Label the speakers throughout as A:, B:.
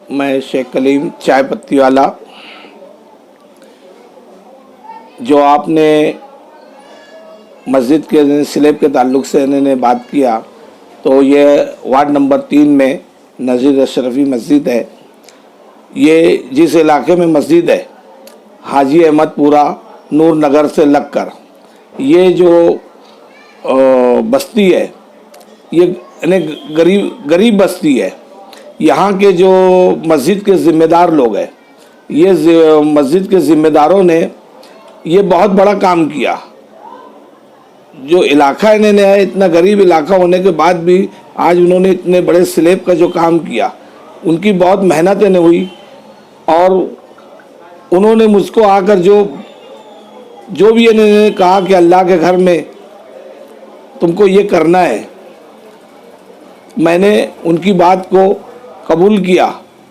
A: मैं शेख कलीम चाय पत्ती वाला। जो आपने मस्जिद के स्लैब के ताल्लुक़ से इन्होंने बात किया, तो ये वार्ड नंबर 3 में नज़ीर अशरफी मस्जिद है। ये जिस इलाके में मस्जिद है, हाजी अहमदपुरा नूर नगर से लगकर, ये जो बस्ती है, ये गरीब बस्ती है। यहाँ के जो मस्जिद के ज़िम्मेदार लोग हैं, ये मस्जिद के ज़िम्मेदारों ने ये बहुत बड़ा काम किया। जो इलाका इन्होंने है, इतना गरीब इलाका होने के बाद भी आज उन्होंने इतने बड़े स्लैब का जो काम किया, उनकी बहुत मेहनत इन्हें हुई। और उन्होंने मुझको आकर जो भी इन्होंने कहा कि अल्लाह के घर में तुमको ये करना है, मैंने उनकी बात को कबूल किया।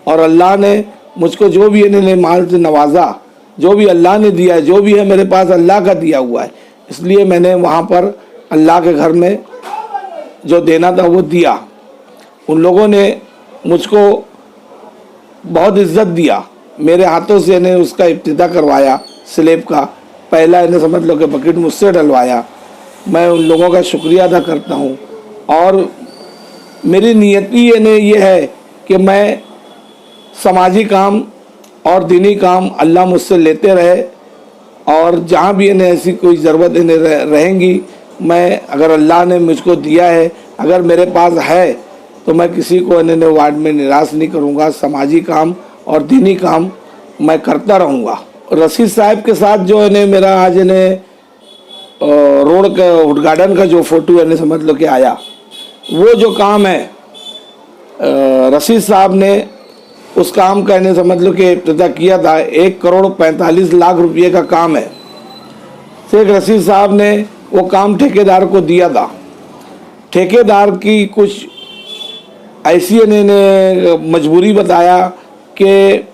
A: और अल्लाह ने मुझको जो भी इन्होंने माल से नवाजा, जो भी अल्लाह ने दिया है, जो भी है मेरे पास अल्लाह का दिया हुआ है, इसलिए मैंने वहाँ पर अल्लाह के घर में जो देना था वो दिया। उन लोगों ने मुझको बहुत इज्जत दिया, मेरे हाथों से इन्हें उसका इब्तिदा करवाया। स्लैब का पहला इन्हें समझ लो कि बकेट मुझसे डलवाया। मैं उन लोगों का शुक्रिया अदा करता हूँ। और मेरी नियति इन्हें ये है कि मैं समाजी काम और दीनी काम अल्लाह मुझसे लेते रहे, और जहाँ भी इन्हें ऐसी कोई ज़रूरत इन्हें रहेंगी, मैं अगर अल्लाह ने मुझको दिया है, अगर मेरे पास है, तो मैं किसी को इन्हें वार्ड में निराश नहीं करूँगा। समाजी काम और दीनी काम मैं करता रहूँगा। रशीद साहब के साथ जो इन्हें मेरा आज इन्हें रोड का उद्घाटन का जो फ़ोटो इन्हें समझ लो कि आया, वो जो काम है रशीद साहब ने उस काम का इन्हें समझ लो कि इब्तिदा किया था। 1,45,00,000 रुपये का काम है। शेख रशीद साहब ने वो काम ठेकेदार को दिया था। ठेकेदार की कुछ ऐसी इन्होंने मजबूरी बताया कि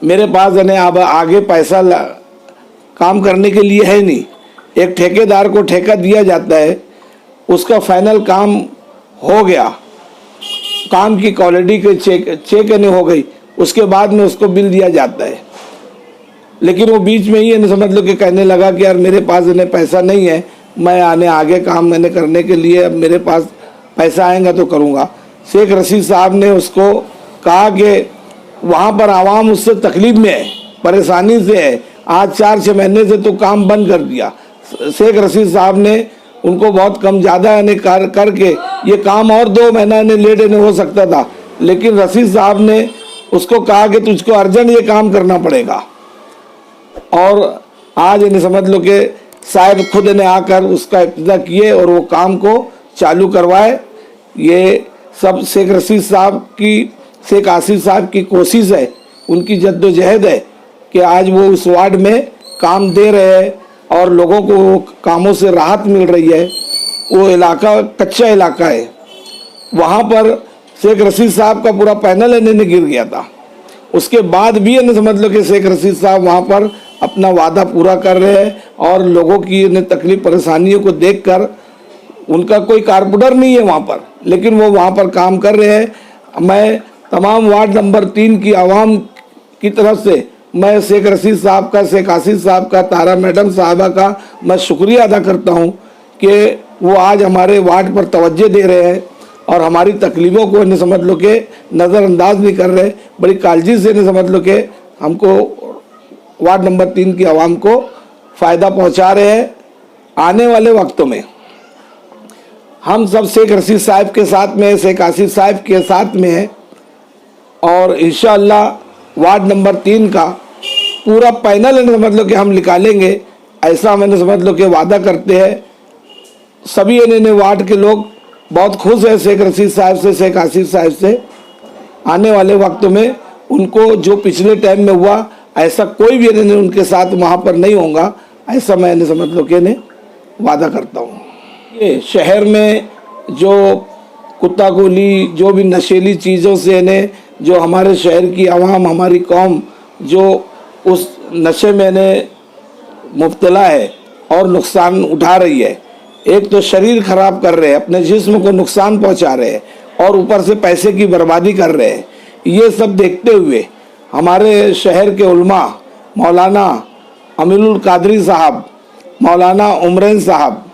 A: मेरे पास इन्हें अब आगे पैसा काम करने के लिए है नहीं। एक ठेकेदार को ठेका दिया जाता है, उसका फाइनल काम हो गया, काम की क्वालिटी के चेक इन्हें हो गई, उसके बाद में उसको बिल दिया जाता है। लेकिन वो बीच में ही इन्हें समझ लो कि कहने लगा कि यार मेरे पास इन्हें पैसा नहीं है, मैं आगे काम मैंने करने के लिए अब मेरे पास पैसा आएगा तो करूँगा। शेख रशीद साहब ने उसको कहा कि वहाँ पर आवाम उससे तकलीफ में है, परेशानी से है, आज 4-6 महीने से तो काम बंद कर दिया। शेख रशीद साहब ने उनको बहुत कम ज़्यादा इन्हें करके ये काम और 2 महीना इन्हें लेट इन्हें हो सकता था, लेकिन रशीद साहब ने उसको कहा कि तुझको अर्जेंट ये काम करना पड़ेगा। और आज इन्हें समझ लो कि साहब खुद इन्हें आकर उसका इब्तिदा किए और वो काम को चालू करवाए। ये सब शेख रशीद साहब की, शेख आसिफ साहब की कोशिश है, उनकी जद्दोजहद है कि आज वो उस वार्ड में काम दे रहे हैं और लोगों को कामों से राहत मिल रही है। वो इलाका कच्चा इलाका है, वहाँ पर शेख रशीद साहब का पूरा पैनल इन्हें गिर गया था। उसके बाद भी इन्हें समझ लो कि शेख रशीद साहब वहाँ पर अपना वादा पूरा कर रहे हैं और लोगों की इन्हें तकलीफ परेशानियों को देखकर, उनका कोई कारपोरेटर नहीं है वहाँ पर, लेकिन वो वहाँ पर काम कर रहे हैं। मैं तमाम वार्ड नंबर 3 की आवाम की तरफ से मैं शेख रशीद साहब का, शेख आसिफ साहब का, तारा मैडम साहबा का मैं शुक्रिया अदा करता हूँ कि वो आज हमारे वार्ड पर तवज्जो दे रहे हैं और हमारी तकलीफ़ों को इन्हें समझ लो कि नज़रअंदाज नहीं कर रहे, बड़ी कालजी से इन्हें समझ लो कि हमको वार्ड नंबर 3 की आवाम को फ़ायदा पहुँचा रहे हैं। आने वाले वक्तों में हम सब शेख रशीद साहब के साथ में, शेख आसिफ साहब के साथ में हैं, और इंशाअल्लाह वार्ड नंबर 3 का पूरा पैनल इन्हें समझ लो कि हम निकालेंगे, ऐसा मैंने समझ लो कि वादा करते हैं। सभी इन्हें वार्ड के लोग बहुत खुश हैं शेख रशीद साहब से, शेख आसिफ साहब से। आने वाले वक्तों में उनको जो पिछले टाइम में हुआ, ऐसा कोई भी इन्हें उनके साथ वहाँ पर नहीं होगा, ऐसा मैं इन्हें समझ लो कि इन्हें वादा करता हूँ। ये शहर में जो कुत्ता गोली, जो भी नशीली चीज़ों से इन्हें, जो हमारे शहर की आवाम, हमारी कौम जो उस नशे में इन्हें मुब्तला है और नुकसान उठा रही है, एक तो शरीर ख़राब कर रहे हैं, अपने जिस्म को नुकसान पहुंचा रहे हैं, और ऊपर से पैसे की बर्बादी कर रहे हैं। ये सब देखते हुए हमारे शहर के उलमा मौलाना अमीरुल कादरी साहब, मौलाना उमरैन साहब,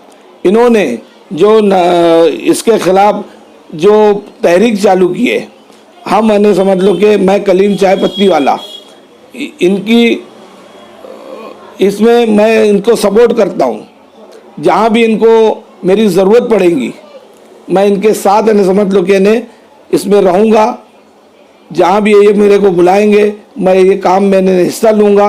A: इन्होंने जो इसके ख़िलाफ़ जो तहरीक चालू की है, हम मैंने समझ लो कि मैं कलीम चाय पत्ती वाला इनकी इसमें मैं इनको सपोर्ट करता हूँ। जहाँ भी इनको मेरी ज़रूरत पड़ेगी मैं इनके साथ यानी समझ लो कि इसमें रहूँगा। जहाँ भी ये मेरे को बुलाएंगे मैं ये काम मैंने हिस्सा लूँगा।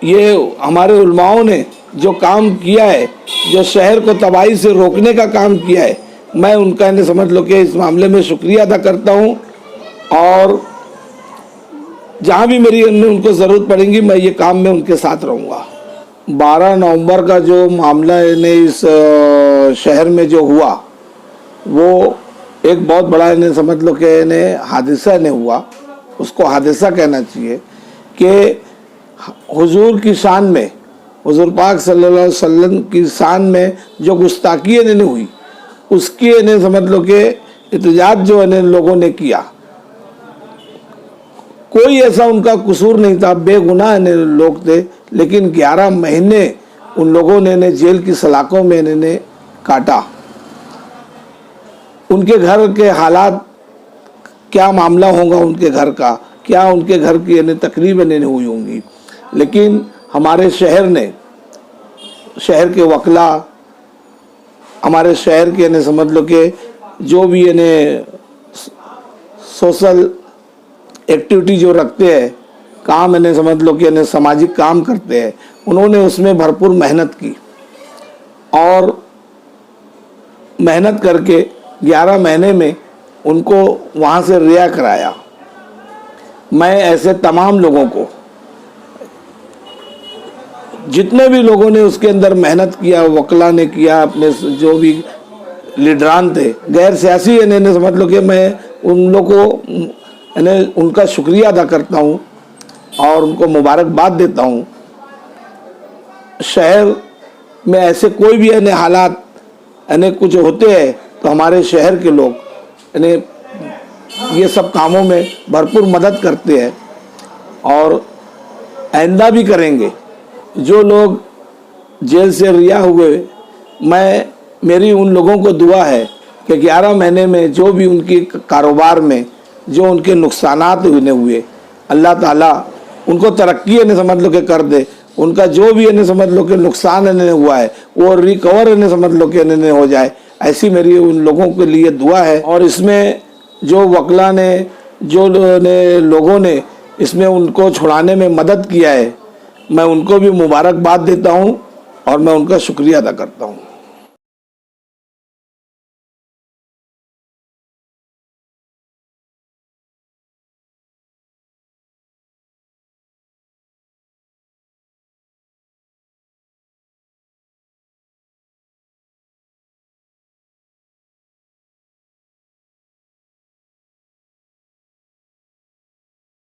A: ये हमारे उलमाओं ने जो काम किया है, जो शहर को तबाही से रोकने का काम किया है, मैं उनका यानी समझ लो कि इस मामले में शुक्रिया अदा करता हूँ। और जहाँ भी मेरी उनको ज़रूरत पड़ेगी मैं ये काम में उनके साथ रहूँगा। 12 नवंबर का जो मामला इस शहर में जो हुआ वो एक बहुत बड़ा इन्हें समझ लो कि हादसा ने हुआ, उसको हादसा कहना चाहिए कि हुजूर की शान में, हुजूर पाक सल्लल्लाहु अलैहि वसल्लम की शान में जो गुस्ताखी इन्हें हुई, उसकी इन्हें समझ लो कि एहतजाज जो इन्हें लोगों ने किया, कोई ऐसा उनका कसूर नहीं था, बेगुनाह इन्हें लोग थे, लेकिन 11 महीने उन लोगों ने इन्हें जेल की सलाखों में इन्हें काटा। उनके घर के हालात, क्या मामला होगा उनके घर का, क्या उनके घर की इन्हें तकलीफ इन्हें हुई होंगी, लेकिन हमारे शहर ने, शहर के वकला, हमारे शहर के इन्हें समझ लो कि जो भी इन्हें सोशल एक्टिविटी जो रखते हैं, काम इन्हें समझ लो कि इन्हें सामाजिक काम करते हैं, उन्होंने उसमें भरपूर मेहनत की और मेहनत करके 11 महीने में उनको वहाँ से रिहा कराया। मैं ऐसे तमाम लोगों को, जितने भी लोगों ने उसके अंदर मेहनत किया, वकला ने किया, अपने जो भी लीडरान थे, गैर सियासी इन्हें समझ लो कि मैं उन लोगों को इन्हें उनका शुक्रिया अदा करता हूँ और उनको मुबारकबाद देता हूँ। शहर में ऐसे कोई भी इन्हें हालात इन्हें कुछ होते हैं तो हमारे शहर के लोग इन्हें ये सब कामों में भरपूर मदद करते हैं और आइंदा भी करेंगे। जो लोग जेल से रिहा हुए, मेरी उन लोगों को दुआ है कि 11 महीने में जो भी उनकी कारोबार में जो उनके नुकसानात हुए, अल्लाह ताला उनको तरक्की इन्हें समझ लो कि कर दे। उनका जो भी इन्हें समझ लो कि नुकसान इन्हें हुआ है वो रिकवर इन्हें समझ लो कि इन्हें हो जाए, ऐसी मेरी उन लोगों के लिए दुआ है। और इसमें जो वकला ने, जो लोगों ने इसमें उनको छुड़ाने में मदद किया है, मैं उनको भी मुबारकबाद देता हूँ और मैं उनका शुक्रिया अदा करता हूँ।